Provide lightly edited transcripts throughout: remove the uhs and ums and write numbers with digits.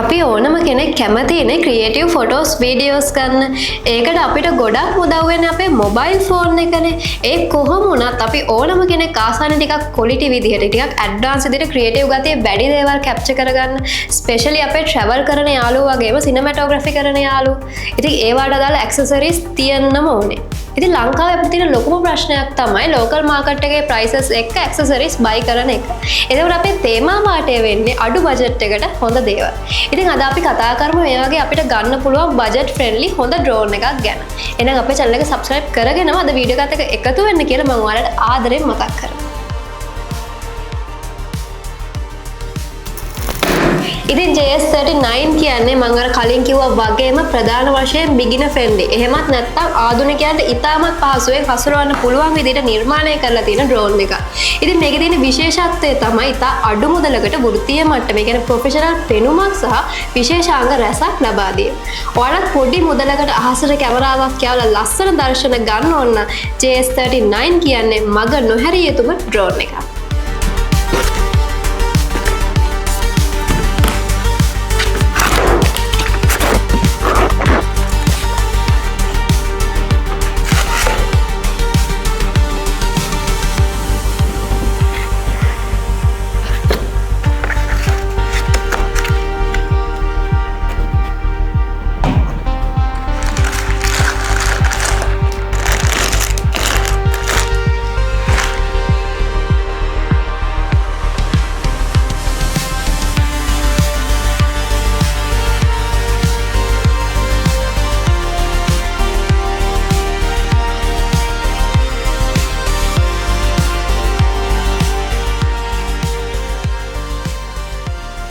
අපි ඕනම කෙනෙක් කැමතිනේ ක්‍රියේටිව් ෆොටෝස් වීඩියෝස් ගන්න. ඒකට අපිට ගොඩක් උදව් වෙන්නේ අපේ මොබයිල් ෆෝන් එකනේ. ඒ කොහොම වුණත් අපි ඕනම කෙනෙක් ආසන්න ටිකක් ක්වොලිටි විදිහට ටිකක් ඇඩ්වාන්ස් විදිහට ක්‍රියේටිව් ගතිය වැඩි දේවල් කැප්චර් කරගන්න. ස්පෙෂලි අපේ ට්‍රැවල් කරන යාළුවෝ වගේම සිනමැටෝග්‍රැෆි කරන යාළුවෝ. ඉතින් ඒවට අදාළ ඇක්සසරිස් තියන්නම ඕනේ. ඉතින් ලංකාවේ අපිට තියෙන ලොකුම ප්‍රශ්නයක් තමයි ලෝකල් මාකට් එකේ ප්‍රයිසස් එක්ක ඇක්සසරිස් බයි කරන එක. ඒකෝර අපේ තේමා වාටය වෙන්නේ අඩු බජට් එකට හොඳ දේවල්. ඉතින් අද අපි කතා කරමු මේ වගේ අපිට ගන්න පුළුවන් බජට් ෆ්‍රෙන්ඩ්ලි හොඳ ඩ්‍රෝන් එකක් ගැන. එහෙනම් අපේ channel එක subscribe කරගෙනම අද වීඩියෝ එකත් එක්ක එකතු වෙන්න කියලා මම ඔයාලට ආදරෙන් මතක් කරනවා. ඉතින් JS39 කියන්නේ මම අර කලින් කිව්වා වගේම ප්‍රධාන වශයෙන් beginner friendly. එහෙමත් නැත්නම් ආධුනිකයන්ට ඉතාමත් පහසුවෙන් හසුරවන්න පුළුවන් විදිහට නිර්මාණය කරලා තියෙන ඩ්‍රෝන් එකක්. ඉතින් මේකේ තියෙන විශේෂත්වය තමයි ඉතා අඩු මුදලකට වෘත්තීය මට්ටමේ කියන්නේ ප්‍රොෆෙෂනල් පෙනුමක් සහ විශේෂාංග රැසක් ලබා දීම. ඔයාලත් පොඩි මුදලකට අහසට කැමරාවක් කියවලා ලස්සන දර්ශන ගන්න ඕන නම් JS39 කියන්නේ මග නොහැරිය යුතුම ඩ්‍රෝන් එකක්.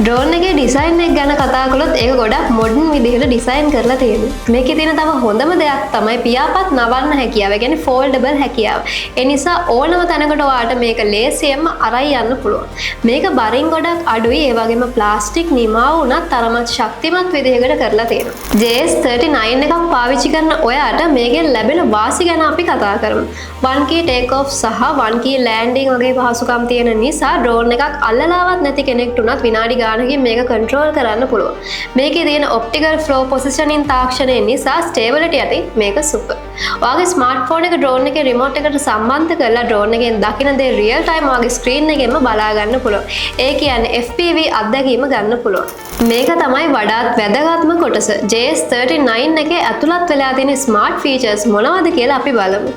ඩ්‍රෝන් එකේ ඩිසයින් එක ගැන කතා කළොත් ඒක ගොඩක් මොඩර්න් විදිහට ඩිසයින් කරලා තියෙනවා. මේකේ තියෙන තව හොඳම දෙයක් තමයි පියාපත් නවන්න හැකියාව. ඒ කියන්නේ ෆෝල්ඩබල් හැකියාව. ඒ නිසා ඕනම තැනකට ඔයාලට මේක ලේසියෙන්ම අරයි යන්න පුළුවන්. මේක බරින් ගොඩක් අඩුයි. ඒ වගේම ප්ලාස්ටික් නිමාව උනත් තරමත් ශක්තිමත් විදිහකට කරලා තියෙනවා. JS39 එකක් පාවිච්චි කරන ඔයාට මේකෙන් ලැබෙන වාසි ගැන අපි කතා කරමු. 1 key take off සහ 1 key landing වගේ පහසුකම් තියෙන නිසා ඩ්‍රෝන් එකක් අල්ලලාවත් නැති කෙනෙක්ට උනත් විනාඩි ගානකින් මේක කන්ට්‍රෝල් කරන්න පුළුවන්. මේකේ තියෙන ඔප්ටිකල් ෆ්ලෝ පොසිෂනින් තාක්ෂණය නිසා ස්ටේබිලිටි ඇති මේක සුපර්. ඔයාගේ ස්මාර්ට්ෆෝන් එක ඩ්‍රෝන් එකේ රිමෝට් එකට සම්බන්ධ කරලා ඩ්‍රෝන් එකෙන් දකින දේ රියල් ටයිම් ඔයාගේ ස්ක්‍රීන් එකෙන්ම බලා ගන්න පුළුවන්. ඒ කියන්නේ FPV අත්දැකීම ගන්න පුළුවන්. මේක තමයි වඩාත් වැදගත්ම කොටස. JS39 එකේ ඇතුළත් වෙලා තියෙන ස්මාර්ට් ෆීචර්ස් මොනවද කියලා අපි බලමු.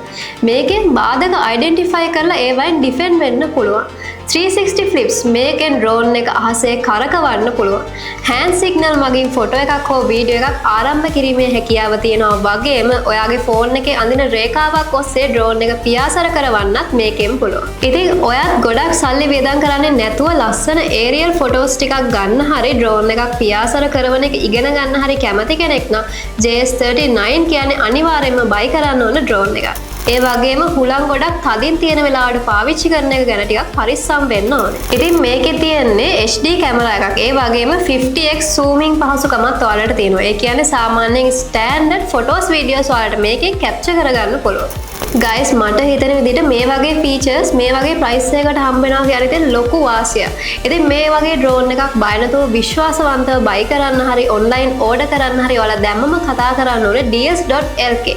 මේකෙන් බාධක අයිඩෙන්ටිෆයි කරලා ඒවයින් ඩිෆෙන්ඩ් වෙන්න පුළුවන්. 360 flips මේකෙන් ඩ්‍රෝන් එක අහසේ කරකවන්න පුළුවන්. හෑන්ඩ් සිග්නල් මගින් ෆොටෝ එකක් හෝ වීඩියෝ එකක් ආරම්භ කිරීමේ හැකියාව තියෙනවා වගේම ඔයාගේ ෆෝන් එකේ අඳින රේඛාවක් ඔස්සේ ඩ්‍රෝන් එක පියාසර කරවන්නත් මේකෙන් පුළුවන්. ඉතින් ඔයත් ගොඩක් සල්ලි වියදම් කරන්නේ නැතුව ලස්සන ඒරියල් ෆොටෝස් ටිකක් ගන්න හරි ඩ්‍රෝන් එකක් පියාසර කරන එක ඉගෙන ගන්න හරි කැමති කෙනෙක් නම් JS39 කියන්නේ අනිවාර්යයෙන්ම බයි කරන්න ඕන ඩ්‍රෝන් එකක්. ඒ වගේම හුලං ගොඩක් තදින් තියෙන වෙලාවට පාවිච්චි කරන එක ගැන ටිකක් පරිස්සම් වෙන්න ඕනේ. ඉතින් මේකේ තියෙන්නේ HD කැමරා එකක්. ඒ වගේම 50x zooming පහසුකමත් ඔයාලට තියෙනවා. ඒ කියන්නේ සාමාන්‍යයෙන් ස්ටෑන්ඩඩ් ෆොටෝස් වීඩියෝස් ඔයාලට මේකෙන් කැප්චර් කරගන්න පුළුවන්. ගයිස් මට හිතෙන විදිහට මේ වගේ ෆීචර්ස් මේ වගේ ප්‍රයිස් එකකට හම්බ වෙනවා කියන එක ලොකු වාසියක්. ඉතින් මේ වගේ ඩ්‍රෝන් එකක් බය නැතුව විශ්වාසවන්තව බයි කරන්න හරි ඔන්ලයින් ඕඩර් කරන්න හරි ඔයාලා දැම්මම කතා කරන්න ඕනේ ds.lk.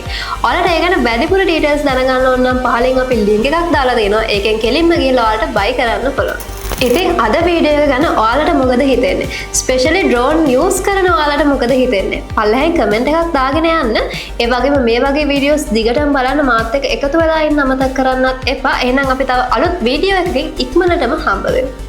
ඔයාලට ඒ ගැන වැඩිපුර ඩීටේල්ස් දැනගන්න ඕන නම් පහලින් අපි ලින්ක් එකක් දාලා දෙනවා. ඒකෙන් කෙලින්ම ගිහලා ඔයාලට බයි කරන්න පුළුවන්. ඉතින් අද වීඩියෝ එක ගැන ඔයාලට මොකද හිතෙන්නේ? ස්පෙෂලි ඩ්‍රෝන් යූස් කරන ඔයාලට මොකද හිතෙන්නේ? පල්ලෙහෙන් කමෙන්ට් එකක් දාගෙන යන්න. ඒ වගේම මේ වගේ වීඩියෝස් දිගටම බලන්න මාත් එක්ක එකතු වෙලා ඉන්න අමතක කරන්නත් එපා. එහෙනම් අපි තව අලුත් වීඩියෝ එකකින් ඉක්මනටම හම්බ වෙමු.